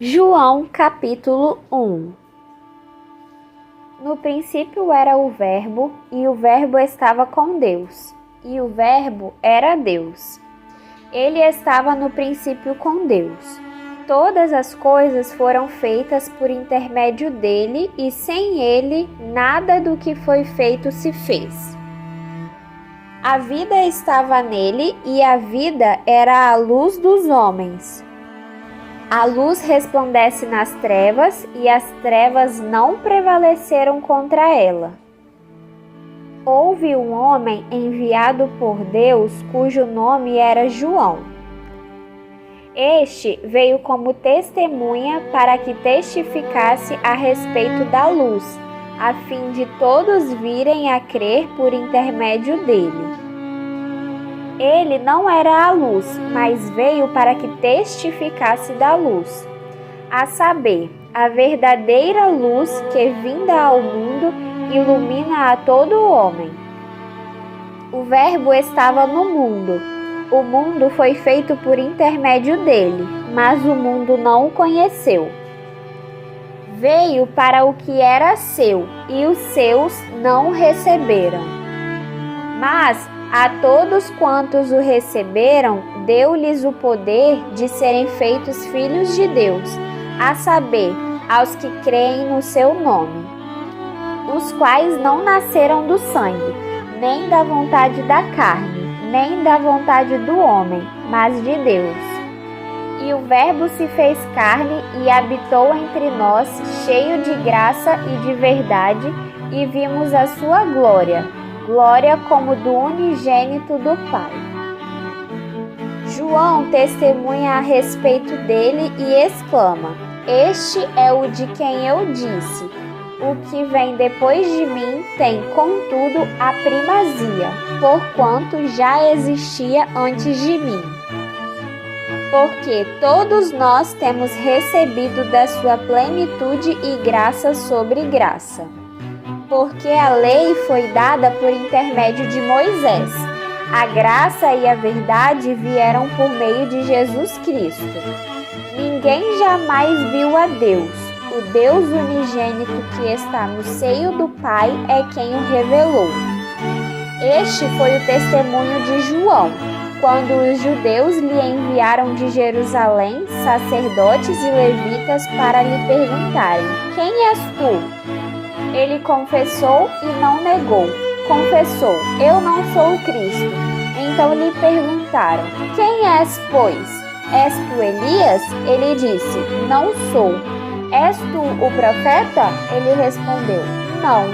João capítulo 1. No princípio era o Verbo, e o Verbo estava com Deus, e o Verbo era Deus. Ele estava no princípio com Deus. Todas as coisas foram feitas por intermédio dele, e sem ele nada do que foi feito se fez. A vida estava nele, e a vida era a luz dos homens. A luz resplandece nas trevas, e as trevas não prevaleceram contra ela. Houve um homem enviado por Deus, cujo nome era João. Este veio como testemunha para que testificasse a respeito da luz, a fim de todos virem a crer por intermédio dele. Ele não era a luz, mas veio para que testificasse da luz, a saber, a verdadeira luz que, vinda ao mundo, ilumina a todo homem. O Verbo estava no mundo. O mundo foi feito por intermédio dele, mas o mundo não o conheceu. Veio para o que era seu, e os seus não o receberam. Mas a todos quantos o receberam, deu-lhes o poder de serem feitos filhos de Deus, a saber, aos que creem no seu nome, os quais não nasceram do sangue, nem da vontade da carne, nem da vontade do homem, mas de Deus. E o Verbo se fez carne e habitou entre nós, cheio de graça e de verdade, e vimos a sua glória, glória como do unigênito do Pai. João testemunha a respeito dele e exclama: Este é o de quem eu disse: o que vem depois de mim tem, contudo, a primazia, porquanto já existia antes de mim. Porque todos nós temos recebido da sua plenitude e graça sobre graça. Porque a lei foi dada por intermédio de Moisés. A graça e a verdade vieram por meio de Jesus Cristo. Ninguém jamais viu a Deus. O Deus unigênito que está no seio do Pai é quem o revelou. Este foi o testemunho de João, quando os judeus lhe enviaram de Jerusalém sacerdotes e levitas para lhe perguntarem: Quem és tu? Ele confessou e não negou. Confessou: Eu não sou o Cristo. Então lhe perguntaram: Quem és, pois? És tu Elias? Ele disse: Não sou. És tu o profeta? Ele respondeu: Não.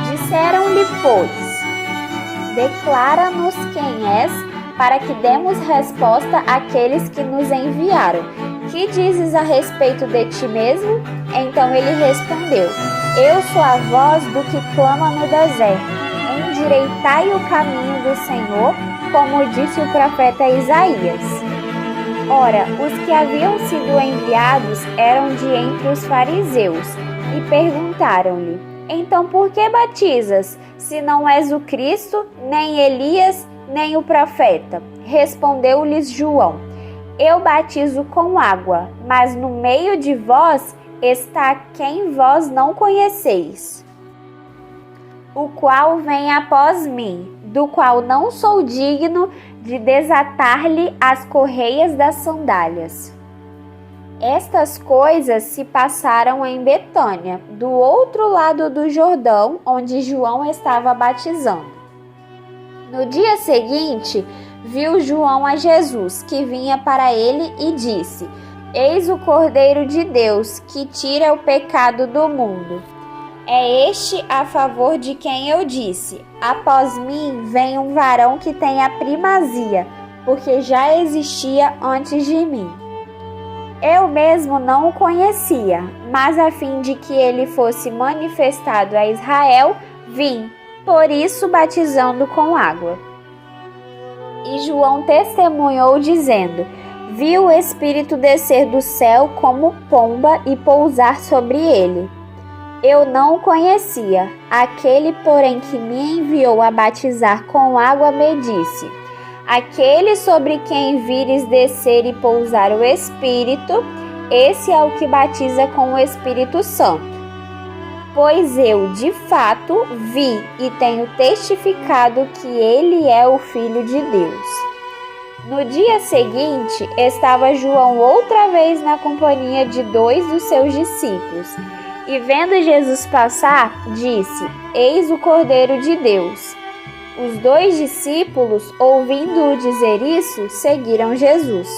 Disseram-lhe, pois: Declara-nos quem és, para que demos resposta àqueles que nos enviaram. Que dizes a respeito de ti mesmo? Então ele respondeu: Eu sou a voz do que clama no deserto. Endireitai o caminho do Senhor, como disse o profeta Isaías. Ora, os que haviam sido enviados eram de entre os fariseus, e perguntaram-lhe: Então por que batizas, se não és o Cristo, nem Elias, nem o profeta? Respondeu-lhes João: Eu batizo com água, mas no meio de vós está quem vós não conheceis, o qual vem após mim, do qual não sou digno de desatar-lhe as correias das sandálias. Estas coisas se passaram em Betânia, do outro lado do Jordão, onde João estava batizando. No dia seguinte, viu João a Jesus, que vinha para ele, e disse: Eis o Cordeiro de Deus, que tira o pecado do mundo. É este a favor de quem eu disse: Após mim vem um varão que tem a primazia, porque já existia antes de mim. Eu mesmo não o conhecia, mas a fim de que ele fosse manifestado a Israel, vim, por isso batizando com água. E João testemunhou, dizendo: Vi o Espírito descer do céu como pomba e pousar sobre ele. Eu não o conhecia. Aquele, porém, que me enviou a batizar com água, me disse: Aquele sobre quem vires descer e pousar o Espírito, esse é o que batiza com o Espírito Santo. Pois eu, de fato, vi e tenho testificado que ele é o Filho de Deus. No dia seguinte, estava João outra vez na companhia de 2 dos seus discípulos. E vendo Jesus passar, disse: Eis o Cordeiro de Deus. Os 2 discípulos, ouvindo-o dizer isso, seguiram Jesus.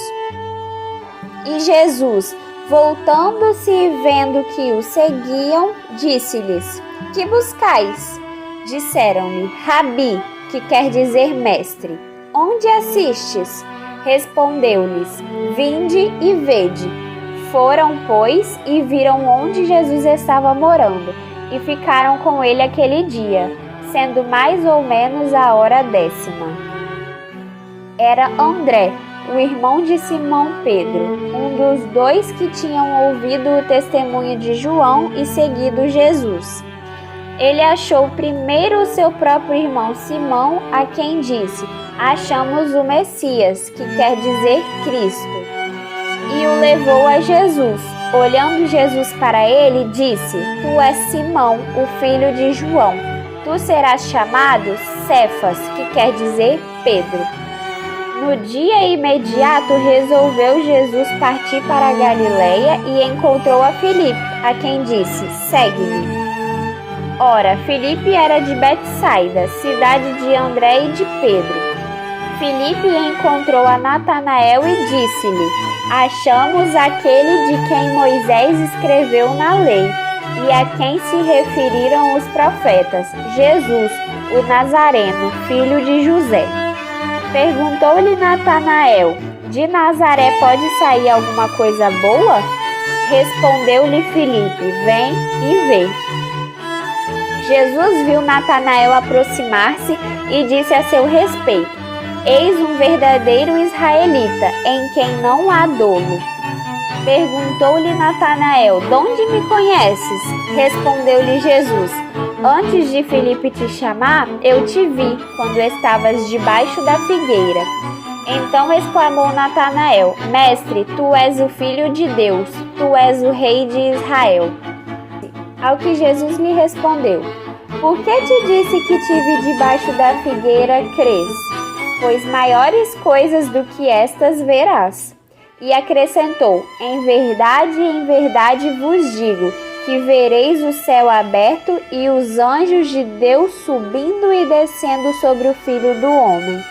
E Jesus, voltando-se e vendo que o seguiam, disse-lhes: Que buscais? Disseram-lhe: Rabi, que quer dizer mestre. Onde assistes? Respondeu-lhes: Vinde e vede. Foram, pois, e viram onde Jesus estava morando, e ficaram com ele aquele dia, sendo mais ou menos a hora 10ª. Era André, o irmão de Simão Pedro, um dos 2 que tinham ouvido o testemunho de João e seguido Jesus. Ele achou primeiro o seu próprio irmão Simão, a quem disse: Achamos o Messias, que quer dizer Cristo. E o levou a Jesus. Olhando Jesus para ele, disse: Tu és Simão, o filho de João. Tu serás chamado Cefas, que quer dizer Pedro. No dia imediato resolveu Jesus partir para a Galileia e encontrou a Filipe, a quem disse: Segue-me. Ora, Filipe era de Betsaida, cidade de André e de Pedro. Filipe encontrou a Natanael e disse-lhe: Achamos aquele de quem Moisés escreveu na lei e a quem se referiram os profetas, Jesus, o Nazareno, filho de José. Perguntou-lhe Natanael: De Nazaré pode sair alguma coisa boa? Respondeu-lhe Filipe: Vem e vê. Jesus viu Natanael aproximar-se e disse a seu respeito: Eis um verdadeiro israelita, em quem não há dolo. Perguntou-lhe Natanael: De onde me conheces? Respondeu-lhe Jesus: Antes de Filipe te chamar, eu te vi, quando estavas debaixo da figueira. Então exclamou Natanael: Mestre, tu és o Filho de Deus, tu és o Rei de Israel. Ao que Jesus lhe respondeu: Por que te disse que te vi debaixo da figueira, crês? Pois maiores coisas do que estas verás. E acrescentou: em verdade vos digo, que vereis o céu aberto e os anjos de Deus subindo e descendo sobre o Filho do Homem.